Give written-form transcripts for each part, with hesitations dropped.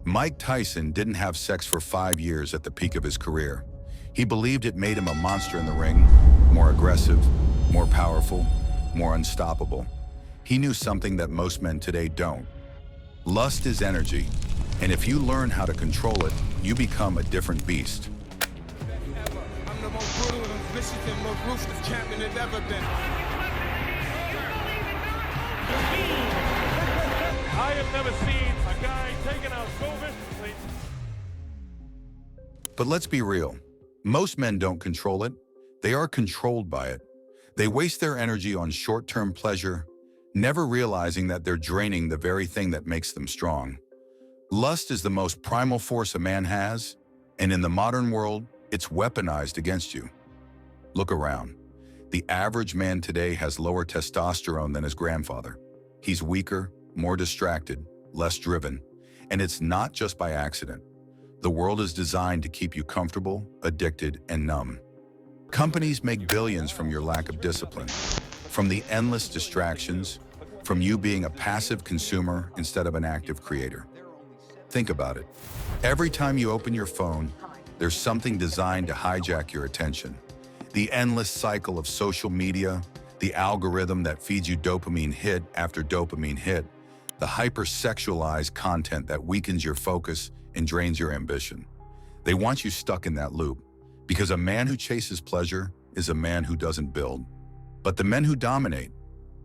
Mike Tyson didn't have sex for 5 years at the peak of his career. He believed it made him a monster in the ring, more aggressive, more powerful, more unstoppable. He knew something that most men today don't. Lust is energy, and if you learn how to control it, you become a different beast. I'm the most brutal and vicious and most ruthless champion there's ever been. I have never seen a guy taken out so viciously. But let's be real. Most men don't control it. They are controlled by it. They waste their energy on short-term pleasure, never realizing that they're draining the very thing that makes them strong. Lust is the most primal force a man has, and in the modern world, it's weaponized against you. Look around. The average man today has lower testosterone than his grandfather. He's weaker, more distracted, less driven, and it's not just by accident. The world is designed to keep you comfortable, addicted, and numb. Companies make billions from your lack of discipline, from the endless distractions, from you being a passive consumer instead of an active creator. Think about it. Every time you open your phone, there's something designed to hijack your attention. The endless cycle of social media, the algorithm that feeds you dopamine hit after dopamine hit, the hyper-sexualized content that weakens your focus and drains your ambition. They want you stuck in that loop, because a man who chases pleasure is a man who doesn't build. But the men who dominate,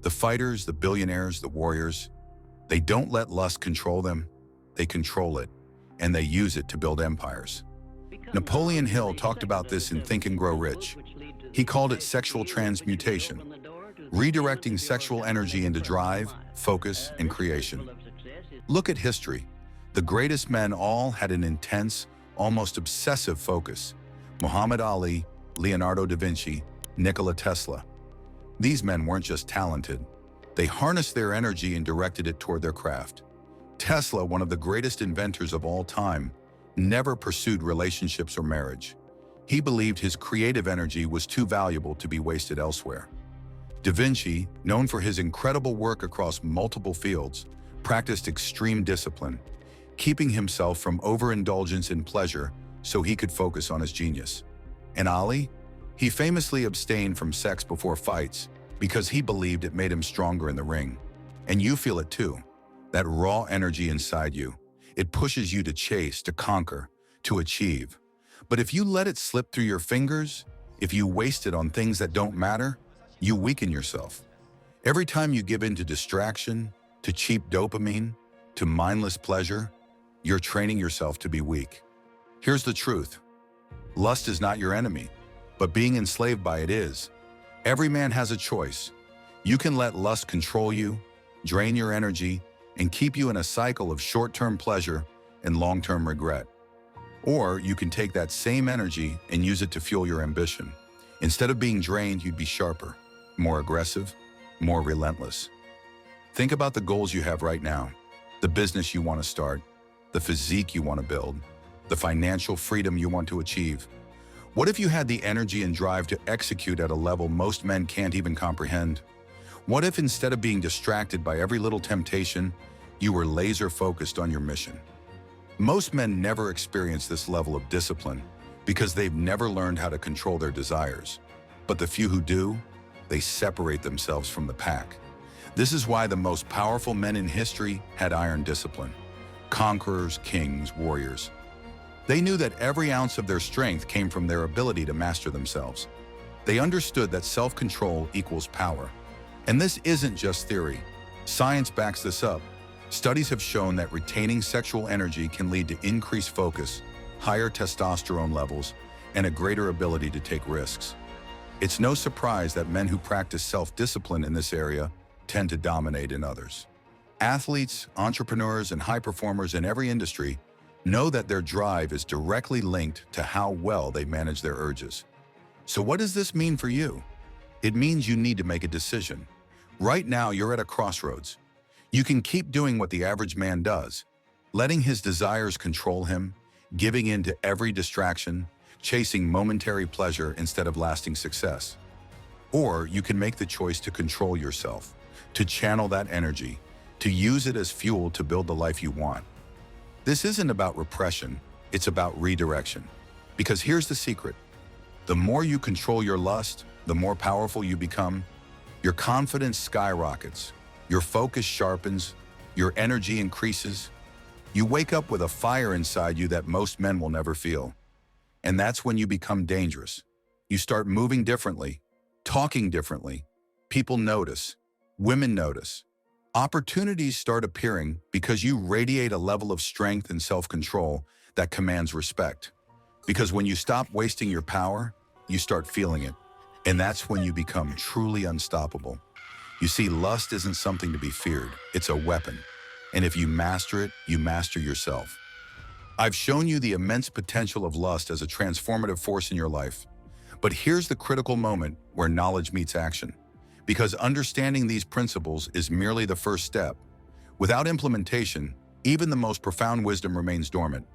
the fighters, the billionaires, the warriors, they don't let lust control them. They control it, and they use it to build empires. Napoleon Hill talked about this in Think and Grow Rich. He called it sexual transmutation, redirecting sexual energy into drive, focus, and creation. Look at history. The greatest men all had an intense, almost obsessive focus. Muhammad Ali, Leonardo da Vinci, Nikola Tesla. These men weren't just talented. They harnessed their energy and directed it toward their craft. Tesla, one of the greatest inventors of all time, never pursued relationships or marriage. He believed his creative energy was too valuable to be wasted elsewhere. Da Vinci, known for his incredible work across multiple fields, practiced extreme discipline, keeping himself from overindulgence in pleasure so he could focus on his genius. And Ali? He famously abstained from sex before fights because he believed it made him stronger in the ring. And you feel it too, that raw energy inside you. It pushes you to chase, to conquer, to achieve. But if you let it slip through your fingers, if you waste it on things that don't matter, you weaken yourself. Every time you give in to distraction, to cheap dopamine, to mindless pleasure, you're training yourself to be weak. Here's the truth. Lust is not your enemy, but being enslaved by it is. Every man has a choice. You can let lust control you, drain your energy, and keep you in a cycle of short-term pleasure and long-term regret. Or you can take that same energy and use it to fuel your ambition. Instead of being drained, you'd be sharper, more aggressive, more relentless. Think about the goals you have right now, the business you want to start, the physique you want to build, the financial freedom you want to achieve. What if you had the energy and drive to execute at a level most men can't even comprehend? What if instead of being distracted by every little temptation, you were laser-focused on your mission? Most men never experience this level of discipline because they've never learned how to control their desires. But the few who do, they separate themselves from the pack. This is why the most powerful men in history had iron discipline. Conquerors, kings, warriors. They knew that every ounce of their strength came from their ability to master themselves. They understood that self-control equals power. And this isn't just theory. Science backs this up. Studies have shown that retaining sexual energy can lead to increased focus, higher testosterone levels, and a greater ability to take risks. It's no surprise that men who practice self-discipline in this area tend to dominate in others. Athletes, entrepreneurs, and high performers in every industry know that their drive is directly linked to how well they manage their urges. So what does this mean for you? It means you need to make a decision. Right now, you're at a crossroads. You can keep doing what the average man does, letting his desires control him, giving in to every distraction, chasing momentary pleasure instead of lasting success. Or you can make the choice to control yourself, to channel that energy, to use it as fuel to build the life you want. This isn't about repression, it's about redirection. Because here's the secret. The more you control your lust, the more powerful you become. Your confidence skyrockets, your focus sharpens, your energy increases. You wake up with a fire inside you that most men will never feel. And that's when you become dangerous. You start moving differently, talking differently. People notice. Women notice. Opportunities start appearing because you radiate a level of strength and self-control that commands respect. Because when you stop wasting your power, you start feeling it. And that's when you become truly unstoppable. You see, lust isn't something to be feared. It's a weapon. And if you master it, you master yourself. I've shown you the immense potential of lust as a transformative force in your life. But here's the critical moment where knowledge meets action. Because understanding these principles is merely the first step. Without implementation, even the most profound wisdom remains dormant.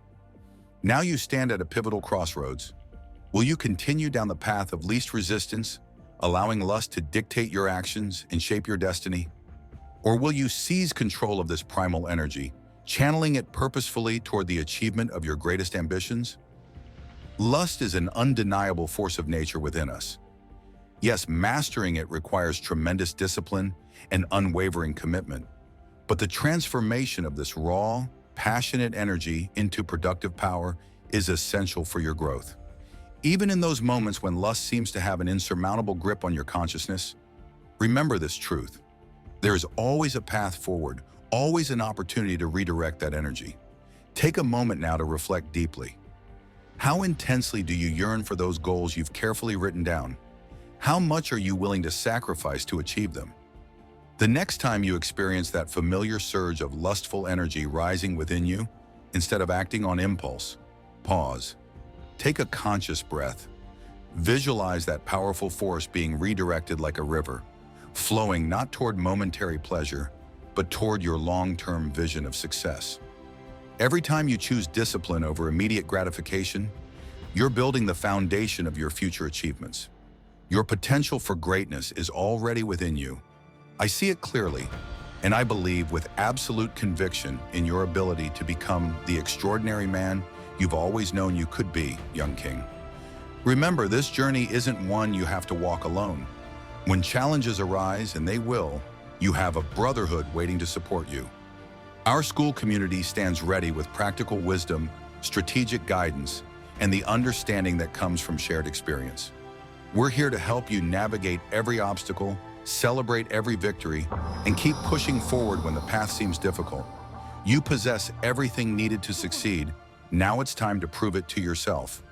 Now you stand at a pivotal crossroads. Will you continue down the path of least resistance, allowing lust to dictate your actions and shape your destiny? Or will you seize control of this primal energy, channeling it purposefully toward the achievement of your greatest ambitions? Lust is an undeniable force of nature within us. Yes, mastering it requires tremendous discipline and unwavering commitment. But the transformation of this raw, passionate energy into productive power is essential for your growth. Even in those moments when lust seems to have an insurmountable grip on your consciousness, remember this truth. There is always a path forward, always an opportunity to redirect that energy. Take a moment now to reflect deeply. How intensely do you yearn for those goals you've carefully written down? How much are you willing to sacrifice to achieve them? The next time you experience that familiar surge of lustful energy rising within you, instead of acting on impulse, pause. Take a conscious breath. Visualize that powerful force being redirected like a river, flowing not toward momentary pleasure, but toward your long-term vision of success. Every time you choose discipline over immediate gratification, you're building the foundation of your future achievements. Your potential for greatness is already within you. I see it clearly, and I believe with absolute conviction in your ability to become the extraordinary man you've always known you could be, young king. Remember, this journey isn't one you have to walk alone. When challenges arise, and they will, you have a brotherhood waiting to support you. Our school community stands ready with practical wisdom, strategic guidance, and the understanding that comes from shared experience. We're here to help you navigate every obstacle, celebrate every victory, and keep pushing forward when the path seems difficult. You possess everything needed to succeed. Now it's time to prove it to yourself.